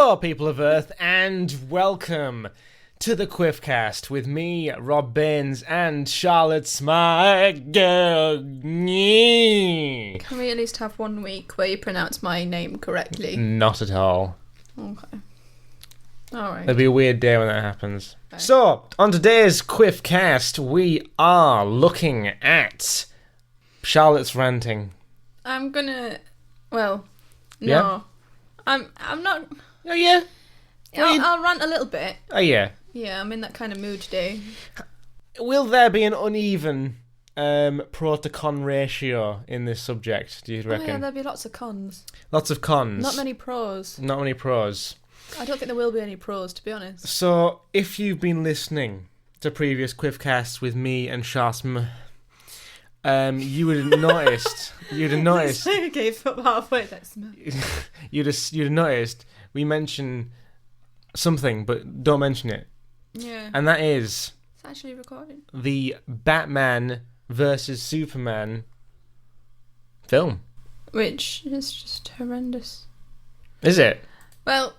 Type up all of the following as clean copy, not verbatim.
Hello, people of Earth, and welcome to the Quiffcast with me, Rob Baines, and Charlotte Smyg. Can we at least have 1 week where you pronounce my name correctly? Not at all. Okay. Alright. It'll be a weird day when that happens. Okay. So, on today's Quiffcast, we are looking at Charlotte's ranting. I'm gonna... Well, no. Yeah? I'm not... Oh, yeah? I'll rant a little bit. Oh, yeah. Yeah, I'm in that kind of mood today. Will there be an uneven pro to con ratio in this subject, do you reckon? Oh yeah, there'll be lots of cons. Lots of cons. Not many pros. Not many pros. I don't think there will be any pros, to be honest. So, if you've been listening to previous Quiffcasts with me and Shasm, you would have noticed. You'd have noticed. I gave up halfway. You'd have noticed. We mention something, but don't mention it. Yeah. And that is It's actually recording. the Batman versus Superman film. Which is just horrendous. Is it? Well,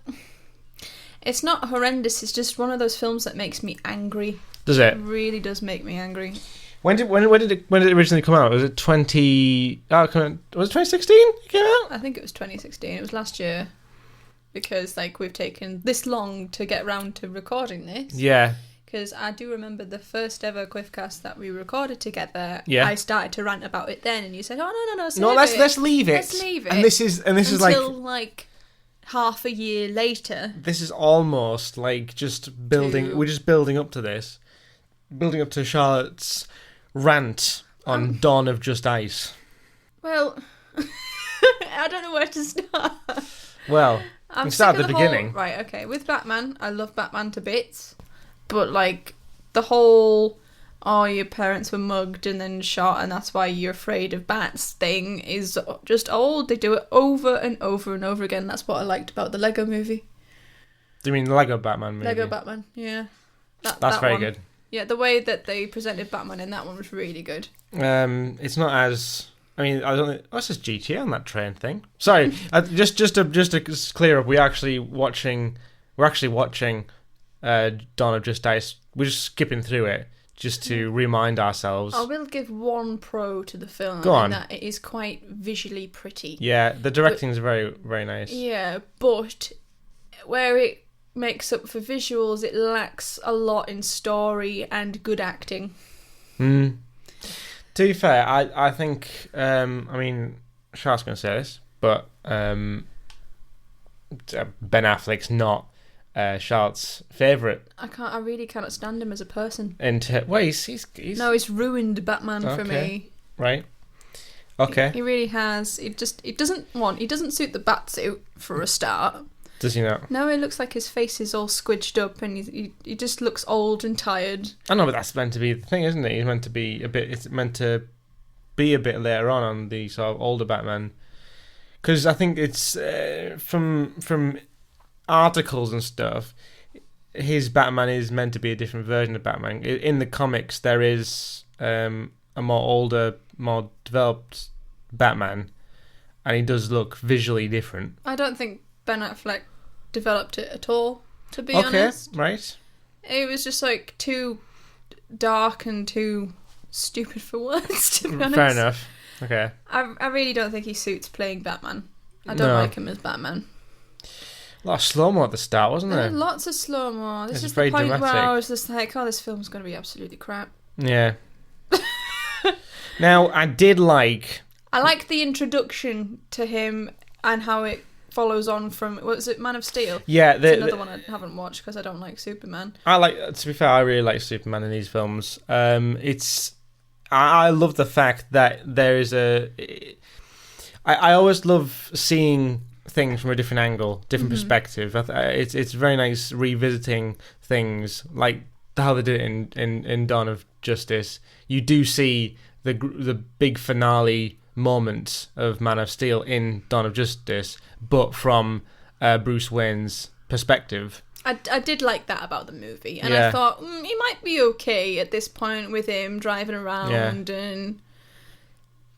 it's not horrendous. It's just one of those films that makes me angry. Does it? It really does make me angry. When did it originally come out? Was it 2016 it came out? I think it was 2016. It was last year. Because, we've taken this long to get round to recording this. Yeah. Because I do remember the first ever Quiffcast that we recorded together. Yeah. I started to rant about it then, and you said, "Oh no, Let's leave it. Let's leave it." And this is until half a year later. This is almost like just building. We're just building up to this, building up to Charlotte's rant on Dawn of Just Ice. Well, I don't know where to start. Well, I'm we start at the beginning. Right, okay. With Batman, I love Batman to bits. But, the whole, your parents were mugged and then shot and that's why you're afraid of bats thing is just old. They do it over and over and over again. That's what I liked about the Lego movie. Do you mean the Lego Batman movie? Lego Batman, yeah. That's very good. Yeah, the way that they presented Batman in that one was really good. It's not as... I mean, I don't think... What's this GTA on that train thing? Sorry, just to clear up, we're actually watching Dawn of Just Ice. We're just skipping through it just to remind ourselves. I will give one pro to the film. Go on. In that it is quite visually pretty. Yeah, the directing is very, very nice. Yeah, but where it makes up for visuals, it lacks a lot in story and good acting. To be fair, I think, I mean, Charles going to say this, but Ben Affleck's not Charlotte's favourite. I really cannot stand him as a person. He's No, he's ruined Batman for me. Right. Okay. He really has. He doesn't suit the bat suit for a start. Does he not? No, it looks like his face is all squidged up and he just looks old and tired. I know, but that's meant to be the thing, isn't it? He's meant to be it's meant to be a bit later on the sort of older Batman. Because I think it's from articles and stuff, his Batman is meant to be a different version of Batman. In the comics, there is a more older, more developed Batman, and he does look visually different. I don't think Ben Affleck developed it at all, to be honest. Okay, right. It was just too dark and too stupid for words, to be honest. Fair enough. Okay. I really don't think he suits playing Batman. I don't like him as Batman. A lot of slow-mo at the start, wasn't there? Lots of slow-mo. This It's is very the point dramatic. where I was just like, this film's going to be absolutely crap. Yeah. Now, I like the introduction to him and how it follows on from, what was it, Man of Steel? Yeah, it's another one I haven't watched because I don't like Superman. To be fair, I really like Superman in these films. I love the fact that there is I always love seeing things from a different angle, different perspective. It's very nice revisiting things like how they did it in Dawn of Justice. You do see the big finale moment of Man of Steel in Dawn of Justice, but from Bruce Wayne's perspective. I did like that about the movie, and I thought he might be okay at this point with him driving around, and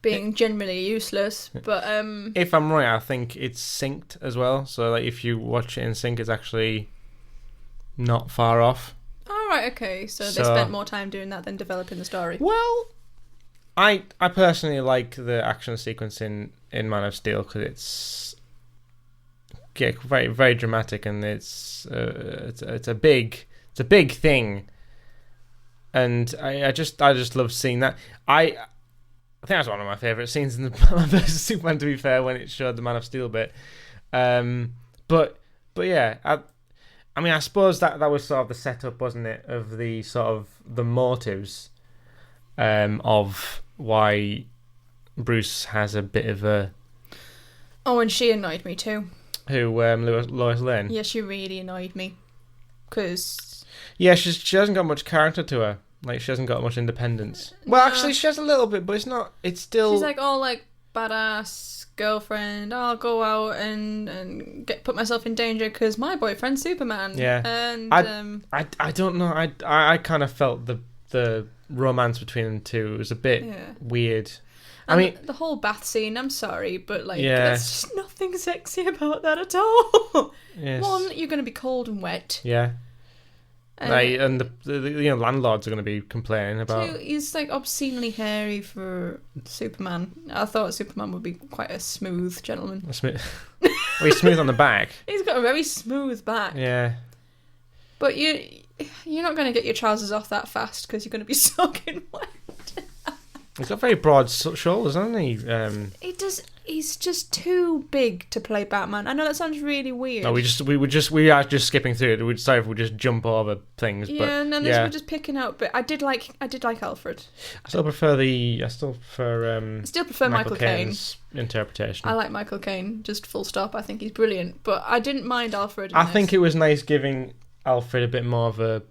being generally useless. But if I'm right, I think it's synced as well. So like if you watch it in sync, it's actually not far off. all right, okay. So they spent more time doing that than developing the story. Well, I personally like the action sequence in Man of Steel because it's very very dramatic, and it's a big thing, and I just love seeing that. I think that's one of my favourite scenes in the Batman vs Superman. To be fair, when it showed the Man of Steel bit, but yeah, I mean, I suppose that was sort of the setup, wasn't it, of the sort of the motives, of why Bruce has a bit of a. Oh, and she annoyed me too. Who, Lois Lane? Yeah, she really annoyed me. Because... Yeah, she hasn't got much character to her. Like, she hasn't got much independence. Well, actually, she has a little bit, but it's still... She's like, oh, like, badass girlfriend. I'll go out and put myself in danger because my boyfriend's Superman. Yeah. And, I don't know. I kind of felt the romance between them two. It was a bit weird. And I mean, the whole bath scene, I'm sorry, but like, Yeah. there's just nothing sexy about that at all. yes. One, you're going to be cold and wet. Yeah. And the landlords are going to be complaining about. Two, he's like obscenely hairy for Superman. I thought Superman would be quite a smooth gentleman. Well, he's smooth on the back. He's got a very smooth back. Yeah. But you're not going to get your trousers off that fast because you're going to be soaking wet. He's got very broad shoulders, hasn't he? He does. He's just too big to play Batman. I know that sounds really weird. No, we are just skipping through it. We'd sorry if we just jump over things. Yeah, but, and then we're just picking out. But I did like Alfred. I still prefer Michael Caine. Caine's interpretation. I like Michael Caine. Just full stop. I think he's brilliant. But I didn't mind Alfred. I think it was nice giving Alfred a bit more of a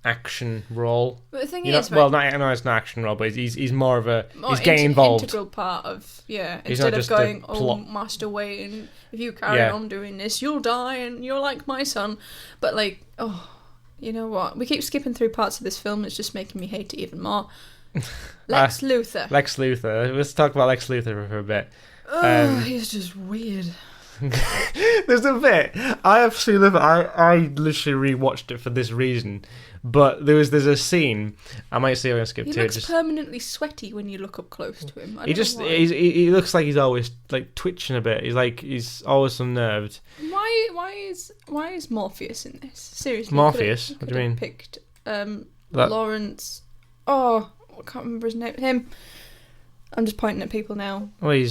action role. But the thing it's not an action role, but he's more of a he's getting involved. Integral part of He's instead not of just going, plot. Master Wayne, if you carry on doing this, you'll die, and you're like my son. But like, you know what? We keep skipping through parts of this film. It's just making me hate it even more. Lex Luthor. Lex Luthor. Let's talk about Lex Luthor for a bit. He's just weird. There's a bit I absolutely love it. I literally rewatched it for this reason. But there's a scene. I might see if I can skip to it. He looks permanently sweaty when you look up close to him. He looks like he's always like twitching a bit. He's always unnerved. Why is Morpheus in this? Seriously, Morpheus? What do you mean? Picked Lawrence. Oh, I can't remember his name. Him. I'm just pointing at people now. Well, he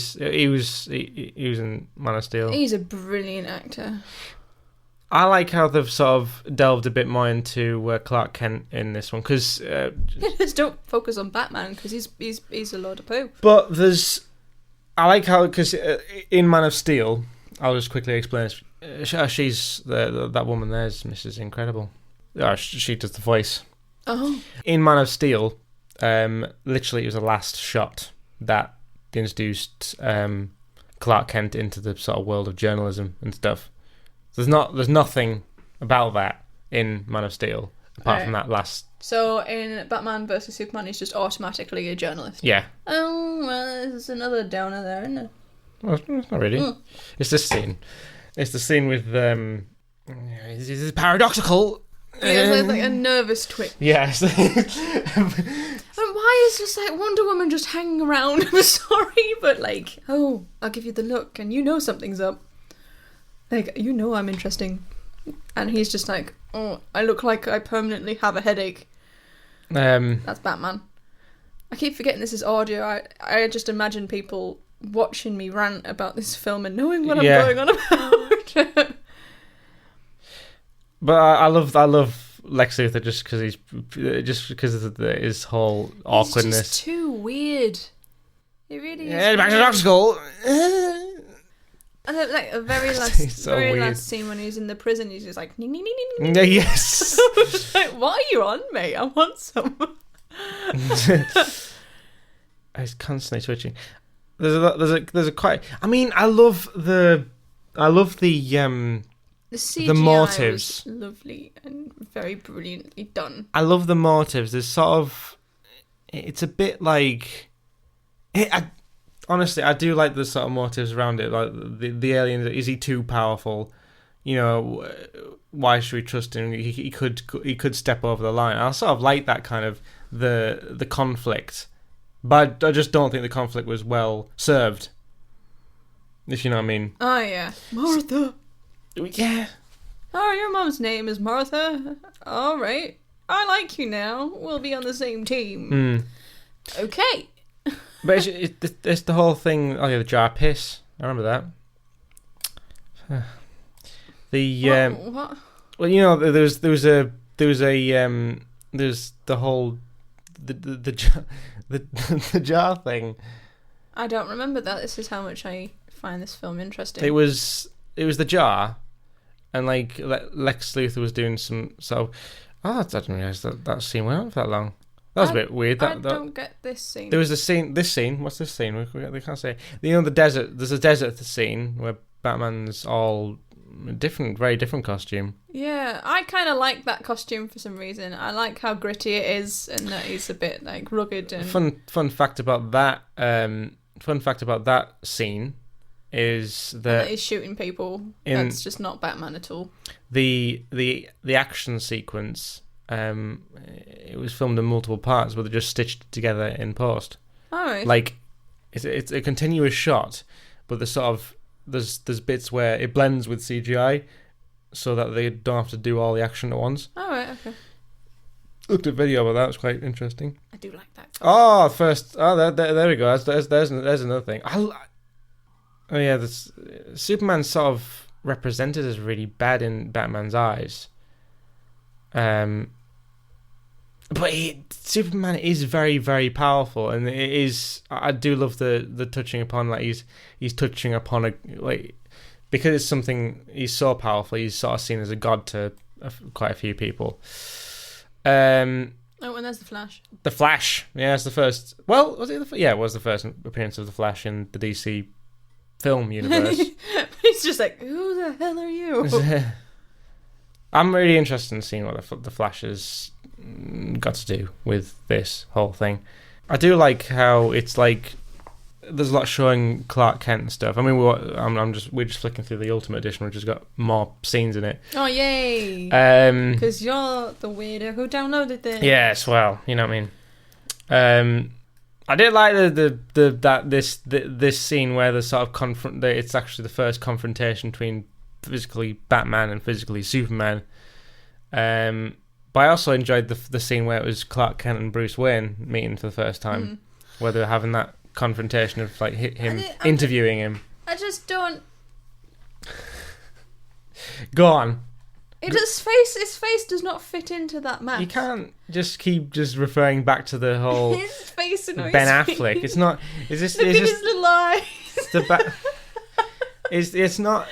was in Man of Steel. He's a brilliant actor. I like how they've sort of delved a bit more into Clark Kent in this one because just don't focus on Batman because he's a load of poo. But I like how because in Man of Steel, I'll just quickly explain this. She's that woman. There's Mrs. Incredible. She does the voice. Oh. In Man of Steel, literally it was the last shot that introduced Clark Kent into the sort of world of journalism and stuff. There's nothing about that in Man of Steel apart from that last. So in Batman vs Superman, he's just automatically a journalist. Yeah. Oh well, there's another downer there, isn't it? Well, it's not really. It's this scene. It's the scene with this is paradoxical. Yeah, it's like a nervous twitch. Yes. And why is just like Wonder Woman just hanging around? I'm sorry, but like, I'll give you the look, and you know something's up. Like, you know I'm interesting. And he's just like, I look like I permanently have a headache. That's Batman. I keep forgetting this is audio. I just imagine people watching me rant about this film and knowing what I'm going on about. But I love Lex Luthor just because of his whole awkwardness. It's just too weird. It really is. Yeah, back to doctor school. And then, like a very last scene when he's in the prison, he's just like, ning, ning, ning, ning, ning. Yes. Like, why are you on, mate? I want some. He's constantly twitching. There's a quite. I mean, I love the CGI the motives. Was lovely and very brilliantly done. I love the motives. There's sort of, it's a bit like, honestly, I do like the sort of motives around it. Like the alien, is he too powerful? You know, why should we trust him? He could step over the line. I sort of like that kind of the conflict, but I just don't think the conflict was well served. If you know what I mean. Oh yeah, Martha. Yeah. Oh, your mom's name is Martha. All right, I like you now. We'll be on the same team. Okay. But it's the whole thing. Oh yeah, the jar of piss. I remember that. What? Well, you know, there's the whole the jar thing. I don't remember that. This is how much I find this film interesting. It was the jar, and like Lex Luthor was doing some sort of. Oh, I didn't realize that scene went on for that long. That was a bit weird. I don't get this scene. There was a scene. This scene. What's this scene? We can't say. You know, the desert. There's a desert scene where Batman's all different, very different costume. Yeah, I kind of like that costume for some reason. I like how gritty it is, and that he's a bit like rugged. And Fun fact about that. Fun fact about that scene is that he's shooting people. That's just not Batman at all. The action sequence. It was filmed in multiple parts, but they're just stitched together in post. All right. Like it's a continuous shot, but there's bits where it blends with CGI, so that they don't have to do all the action at once. All right. Okay. Looked at a video about that. It was quite interesting. I do like that. There we go. There's another thing. Oh yeah, this Superman's sort of represented as really bad in Batman's eyes. But Superman is very, very powerful, and it is. I do love the touching upon, like he's touching upon because it's something, he's so powerful. He's sort of seen as a god to quite a few people. And there's the Flash. The Flash, yeah, it's the first. Well, was it? Yeah, it was the first appearance of the Flash in the DC film universe. He's just like, who the hell are you? I'm really interested in seeing what the Flash has got to do with this whole thing. I do like how it's like there's a lot showing Clark Kent and stuff. I mean, we're just flicking through the Ultimate Edition, which has got more scenes in it. Oh yay! Because you're the weirdo who downloaded this. Yes, well, you know what I mean. I did like this scene where the sort of it's actually the first confrontation between physically Batman and physically Superman. But I also enjoyed the scene where it was Clark Kent and Bruce Wayne meeting for the first time, where they were having that confrontation of like him interviewing him. I just don't. Go on. His face does not fit into that mask. You can't just keep referring back to the whole his face annoys Ben me. Affleck. It's not. Is this? Look at his little eyes. It's not.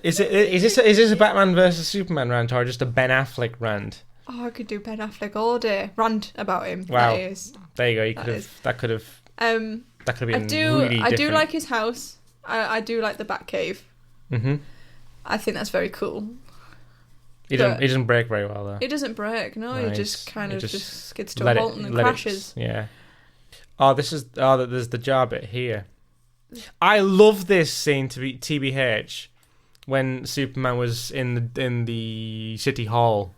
Is this a Batman versus Superman rant or just a Ben Affleck rant? Oh, I could do Ben Affleck all day. Rant about him. Wow. That is. There you go. That could have been really different. I do like his house. I do like the Batcave. Mm-hmm. I think that's very cool. He doesn't break very well though. He doesn't break. No, he just kind of just gets to a halt and then crashes. Yeah. There's the jar bit here. I love this scene to be TBH when Superman was in the city hall,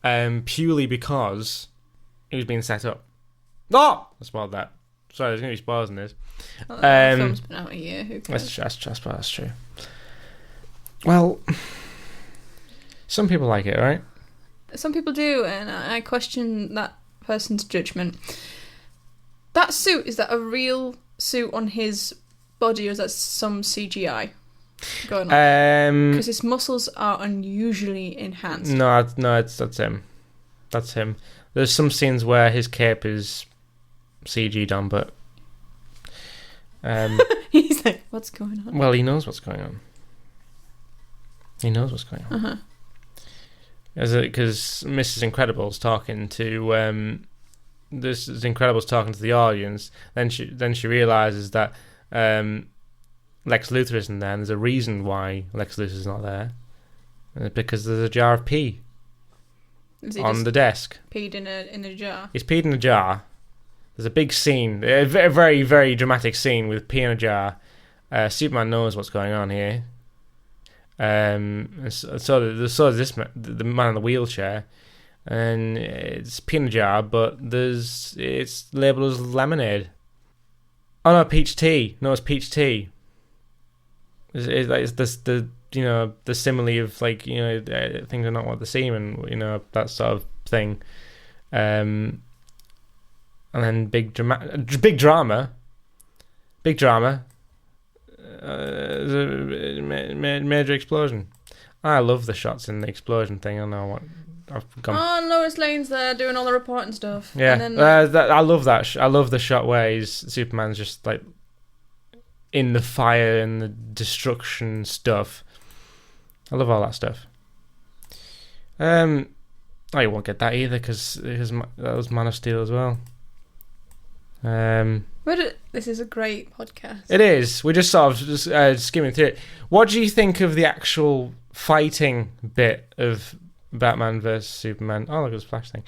purely because he was being set up. Oh, I spoiled that. Sorry, there's going to be spoilers in this. Well, the film's been out a year. Who cares? That's true. Well, some people like it, right? Some people do, and I question that person's judgment. That suit, is that a real suit on his body, or is that some CGI going on? Because his muscles are unusually enhanced. No, that's him. That's him. There's some scenes where his cape is CG'd on, but he's like, what's going on? Well, he knows what's going on. Uh-huh. Because Mrs. Incredible's talking to this is Incredible's talking to the audience. Then she realizes that Lex Luthor isn't there, and there's a reason why Lex Luthor's not there. Because there's a jar of pee on the desk. Peed in a jar. He's peed in a jar, There's a big scene, a very, very, very dramatic scene with pee in a jar. Superman knows what's going on here. So does this the man in the wheelchair, and it's pee in a jar, but it's labelled as lemonade. Oh no, peach tea. No, it's peach tea. It's the the simile of like things are not what they seem, and that sort of thing. And then big drama. Major explosion. I love the shots in the explosion thing. I know what I've gone. Oh, and Lois Lane's there doing all the reporting stuff. Yeah, and then, I love that. I love the shot where Superman's just like in the fire and the destruction stuff. I love all that stuff. I won't get that either because that was Man of Steel as well. This is a great podcast. It is. We're just sort of just skimming through it. What do you think of the actual fighting bit of Batman versus Superman? Oh, look at this flash thing.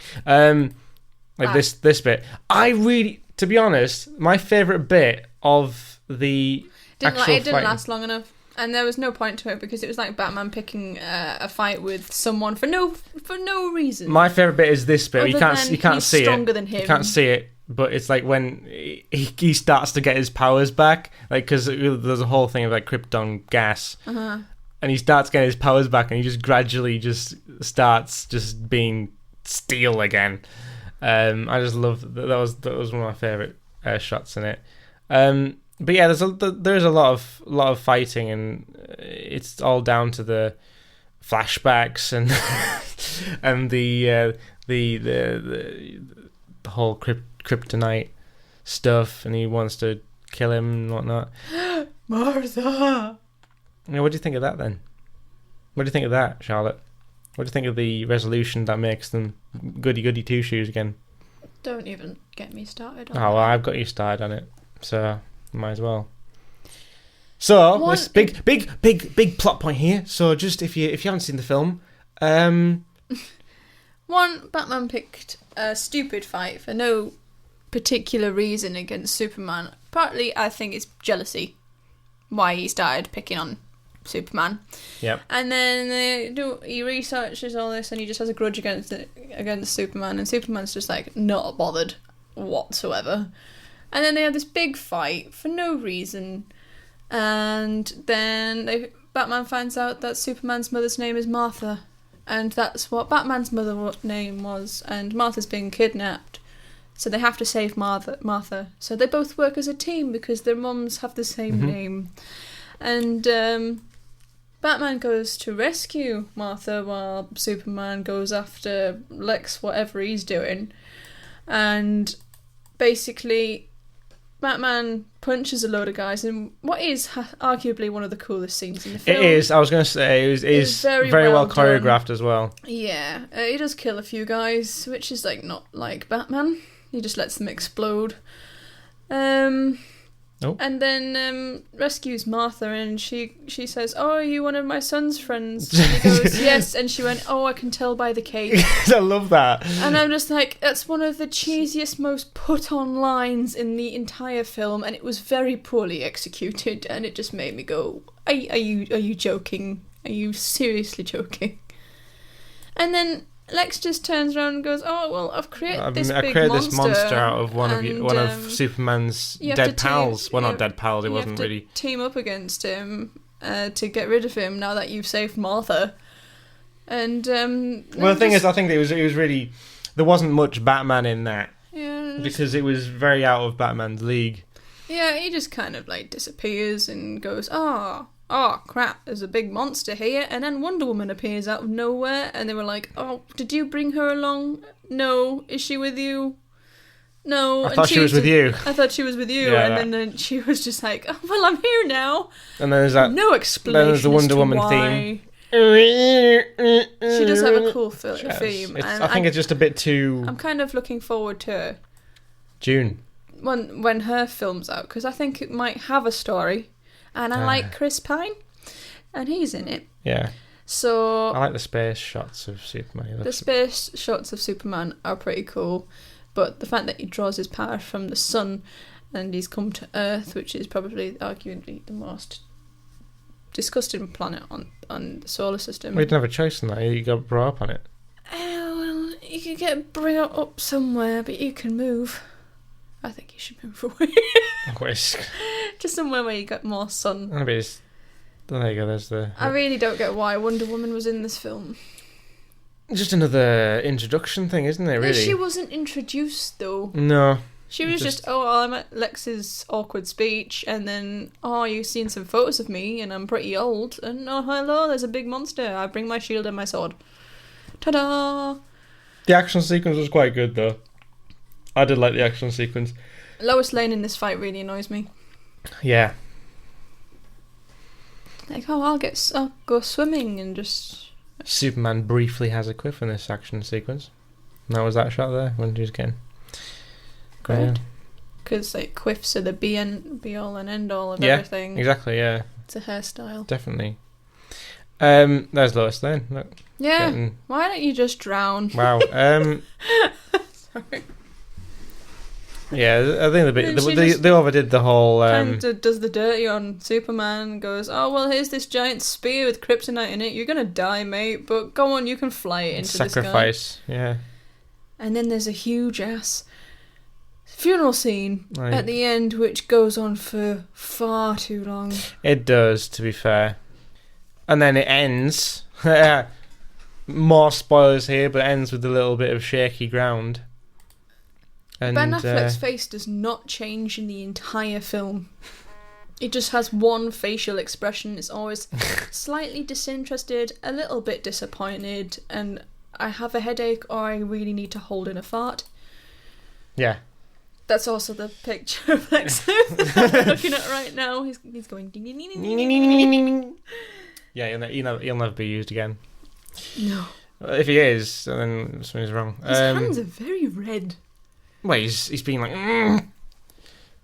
This bit. I really, to be honest, my favourite bit of the it didn't last long enough, and there was no point to it because it was like Batman picking a fight with someone for no reason. My favourite bit is this bit. You can't see it. Stronger than him. You can't see it. But it's like when he starts to get his powers back, like because there's a whole thing of like Krypton gas, and he starts getting his powers back, and he just gradually just starts just being steel again. I just love that. That was one of my favorite shots in it. But yeah, there's a lot of fighting, and it's all down to the flashbacks and and the whole kryptonite stuff, and he wants to kill him and whatnot. Martha! What do you think of that then? What do you think of that, Charlotte? What do you think of the resolution that makes them goody two shoes again? Don't even get me started on well, I've got you started on it, so might as well. So this big plot point here. So just if you haven't seen the film, one, Batman picked a stupid fight for no particular reason against Superman. Partly, I think it's jealousy why he started picking on Superman. Yep. And then he researches all this, and he just has a grudge against Superman, and Superman's just like not bothered whatsoever. And then they have this big fight for no reason, and then Batman finds out that Superman's mother's name is Martha, and that's what Batman's mother's name was, and Martha's been kidnapped. So they have to save Martha. So they both work as a team because their mums have the same name. And Batman goes to rescue Martha while Superman goes after Lex, whatever he's doing. And basically, Batman punches a load of guys in what is arguably one of the coolest scenes in the film. It is. I was going to say it is very well choreographed as well. Yeah, he does kill a few guys, which is like not like Batman. He just lets them explode. And then rescues Martha, and she says, "Oh, are you one of my son's friends?" And he goes, "Yes." And she went, "Oh, I can tell by the cape." I love that. And I'm just like, that's one of the cheesiest, most put-on lines in the entire film, and it was very poorly executed, and it just made me go, are you joking? Are you seriously joking? And then Lex just turns around and goes, "Oh well, I've created this monster out of one of Superman's dead pals. Not dead pals. It wasn't really team up against him to get rid of him. Now that you've saved Martha." And the thing is, I think it was really there wasn't much Batman in that. Yeah, because it was very out of Batman's league. Yeah, he just kind of like disappears and goes, "Oh crap, there's a big monster here," and then Wonder Woman appears out of nowhere, and they were like, "Oh, did you bring her along? No. Is she with you? No." I thought she was with you. I thought she was with you, yeah, and then she was just like, "Oh, well, I'm here now." And then there's that. No explanation. Then there's the Wonder Woman theme. She does have a cool theme. I think it's just a bit too. I'm kind of looking forward to June when her film's out, because I think it might have a story. And I like Chris Pine, and he's in it. Yeah. So I like the space shots of Superman. The space shots of Superman are pretty cool. But the fact that he draws his power from the sun and he's come to Earth, which is probably arguably the most disgusting planet on the solar system. We didn't have a choice in that. You got brought up on it. Well, you could get brought up somewhere, but you can move. I think you should move away. Just somewhere where you get more sun. There you go, there's the... I really don't get why Wonder Woman was in this film. Just another introduction thing, isn't it, really? She wasn't introduced, though. No. She was just, I'm at Lex's awkward speech, and then, you've seen some photos of me, and I'm pretty old, and hello, there's a big monster. I bring my shield and my sword. Ta-da! The action sequence was quite good, though. I did like the action sequence. Lois Lane in this fight really annoys me. Yeah. Like, I'll go swimming and just... Superman briefly has a quiff in this action sequence. And that was that shot there when he was getting... Great. Because quiffs are the be all and end all of everything. Exactly, yeah. It's a hairstyle. Definitely. There's Lois Lane. Look, yeah. Why don't you just drown? Wow. Sorry. Yeah, I think they overdid the whole... does the dirty on Superman and goes, well, here's this giant spear with kryptonite in it. You're going to die, mate, but go on, you can fly it into the sky. Sacrifice, yeah. And then there's a huge-ass funeral scene at the end, which goes on for far too long. It does, to be fair. And then it ends. More spoilers here, but it ends with a little bit of shaky ground. And, Ben Affleck's face does not change in the entire film. It just has one facial expression. It's always slightly disinterested, a little bit disappointed, and I have a headache or I really need to hold in a fart. Yeah. That's also the picture of Lex I'm looking at right now. He's going ding ding ding ding ding ding. Yeah, he'll never be used again. No. If he is, then something's wrong. His hands are very red. Well, he's being like...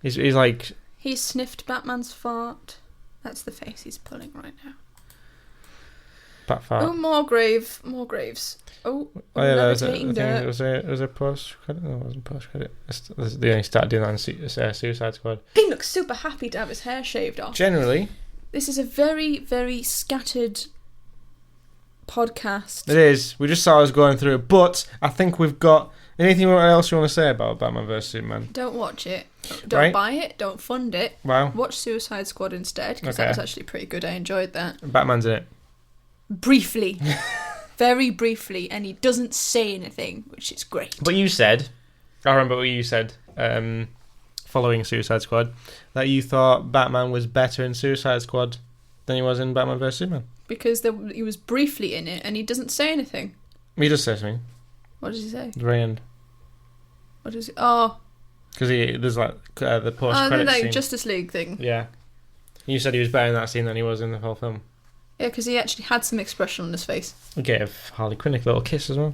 He's like... He sniffed Batman's fart. That's the face he's pulling right now. Bat fart. Oh, more graves. Oh yeah, that was it was a post credit. No, it wasn't post credit. They only started doing that in Suicide Squad. He looks super happy to have his hair shaved off. Generally, this is a very, very scattered podcast. It is. We just saw us going through it, but I think we've got anything else you want to say about Batman vs Superman. Don't watch it. Don't buy it. Don't fund it. Wow. Watch Suicide Squad instead, because that was actually pretty good. I enjoyed that. Batman's in it. Briefly. Very briefly, and he doesn't say anything, which is great. But you said, I remember what you said, following Suicide Squad, that you thought Batman was better in Suicide Squad than he was in Batman vs Superman. Because he was briefly in it, and he doesn't say anything. He does say something. What does he say? At the very end. What does he... Oh. Because there's like the post-credit scene. Justice League thing. Yeah. You said he was better in that scene than he was in the whole film. Yeah, because he actually had some expression on his face. He gave Harley Quinn a little kiss as well.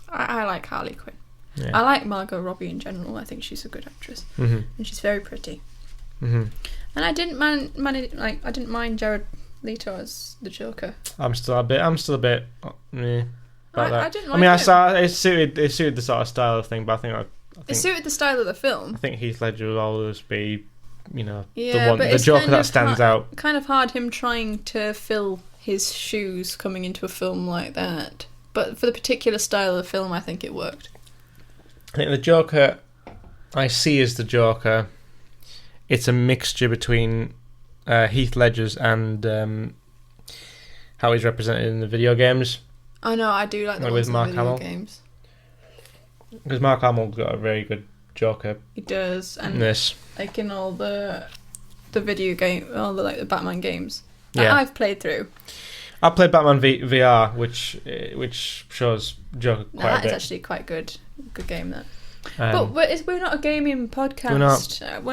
I like Harley Quinn. Yeah. I like Margot Robbie in general. I think she's a good actress, and she's very pretty. And I didn't mind Jared Leto as the Joker. I'm still a bit. About that. I didn't like I mean, him. it suited the sort of style of thing, but I think it suited the style of the film. I think Heath Ledger will always be, the Joker that stands out. Kind of hard him trying to fill his shoes coming into a film like that. But for the particular style of the film, I think it worked. I think the Joker I see as the Joker, it's a mixture between Heath Ledger's and how he's represented in the video games. I know, I do like the ones in the video games. Because Mark Hamill's got a very good Joker. He does, and this, like in all the video game, all the Batman games that I've played through. I played Batman VR, which shows Joker quite a bit. That's actually quite good game. That, but we're not a gaming podcast. We're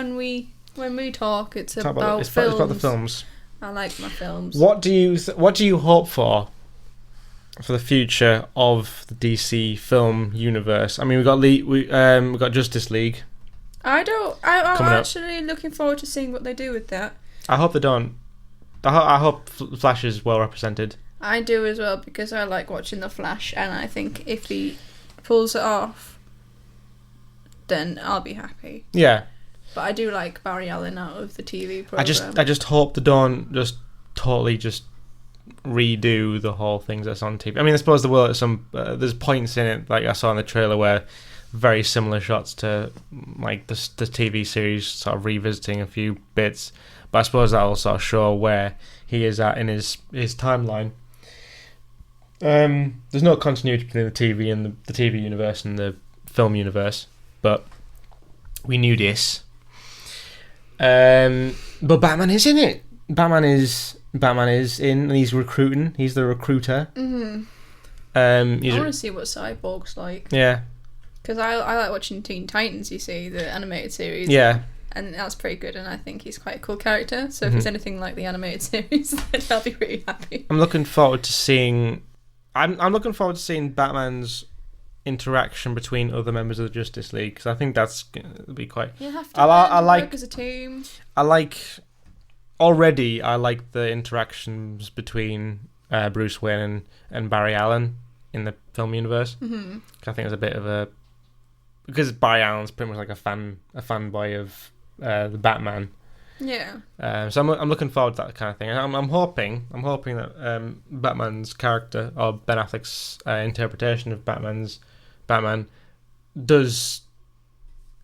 not. When we talk, it's about films. It's about the films. I like my films. What do you hope for the future of the DC film universe? I mean, we got Justice League. I'm actually looking forward to seeing what they do with that. I hope they don't. I hope Flash is well represented. I do as well, because I like watching the Flash, and I think if he pulls it off, then I'll be happy. Yeah. But I do like Barry Allen out of the TV program. I just hope they don't just totally just redo the whole thing that's on TV. I mean, I suppose there will at some. There's points in it, like I saw in the trailer, where very similar shots to like the TV series, sort of revisiting a few bits. But I suppose that will sort of show where he is at in his timeline. There's no continuity between the TV and the TV universe and the film universe, but we knew this. But Batman is in it. Batman is in, and he's recruiting. He's the recruiter. Mm-hmm. I want to see what Cyborg's like. Yeah. Because I like watching Teen Titans. You see the animated series. Yeah. And that's pretty good, and I think he's quite a cool character. So if he's anything like the animated series, then I'll be pretty happy. I'm looking forward to seeing. I'm looking forward to seeing Batman's interaction between other members of the Justice League, because I think that's going to be quite. You have to work as a team. I like the interactions between Bruce Wayne and Barry Allen in the film universe. Mm-hmm. I think it's a bit of a, because Barry Allen's pretty much like a fanboy of the Batman. Yeah. So I'm looking forward to that kind of thing. I'm hoping that Batman's character, or Ben Affleck's interpretation of Batman does,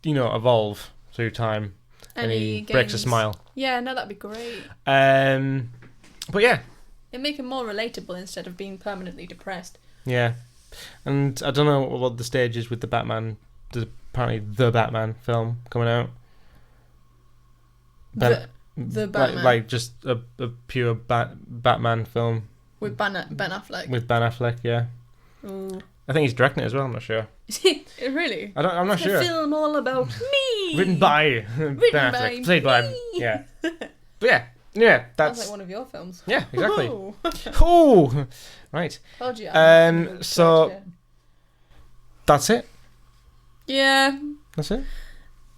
evolve through time, and he breaks a smile. Yeah, no, that'd be great. But yeah, it'd make him more relatable instead of being permanently depressed. Yeah, and I don't know what the stage is with the Batman. There's apparently the Batman film coming out. The Batman, like just a pure Batman film with Ben Affleck. With Ben Affleck, yeah. Ooh. I think he's directing it as well. I'm not sure. Is he really? I'm not sure. A film all about me. Written by Ben Affleck, played by yeah. But yeah, that's like one of your films. Yeah, exactly. Oh, right. Told you. So that's it. Yeah. That's it.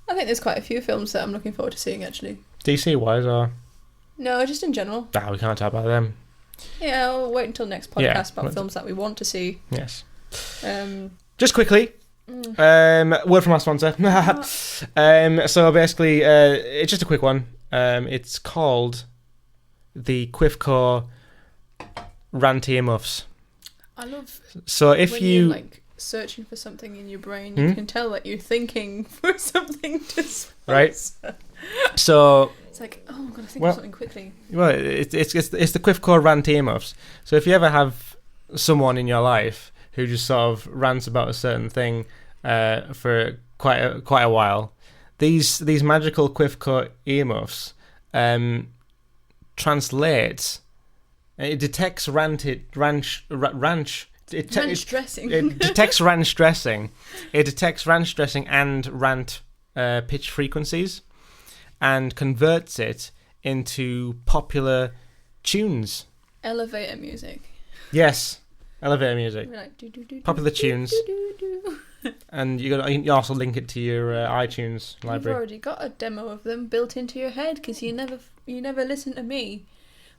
I think there's quite a few films that I'm looking forward to seeing, actually. DC wise, or no, just in general. Nah, we can't talk about them. Yeah, I'll wait until next podcast about films that we want to see. Yes. Just quickly, word from our sponsor. So basically, it's just a quick one. It's called the Quifco Ranty Muffs. I love. So if when you like searching for something in your brain, you can tell that you're thinking for something to sponsor. Right. So it's like, oh, I'm gonna think of something quickly. Well, it's the Quifco Ranty Muffs. So if you ever have someone in your life who just sort of rants about a certain thing for quite a while, these magical Quifco earmuffs translate. It detects ranch dressing. It detects ranch dressing. It detects ranch dressing and rant pitch frequencies, and converts it into popular tunes. Elevator music. Yes, elevator music. Like, popular tunes. And you also link it to your iTunes library. You've already got a demo of them built into your head because you never listen to me.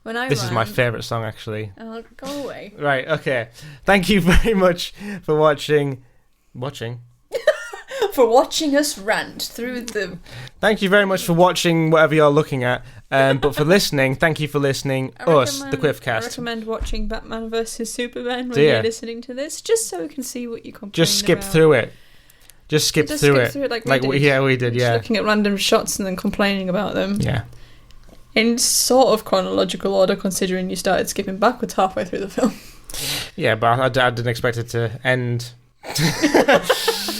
This is my favourite song, actually. Oh, go away. Right, okay. Thank you very much for watching. For watching us rant through the... Thank you very much for watching whatever you're looking at. But for listening, thank you for listening the Quifcast. I recommend watching Batman vs Superman when you're listening to this, just so we can see what you complain about. Just skip through it. Just skip through it like we did. Just looking at random shots and then complaining about them. Yeah. In sort of chronological order, considering you started skipping backwards halfway through the film. Yeah, but I didn't expect it to end.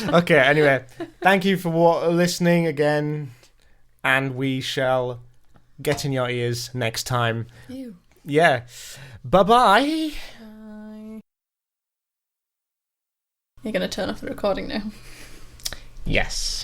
Okay, anyway. Thank you for listening again. And we shall get in your ears next time. Ew. Yeah. Bye-bye. Bye. You're going to turn off the recording now? Yes.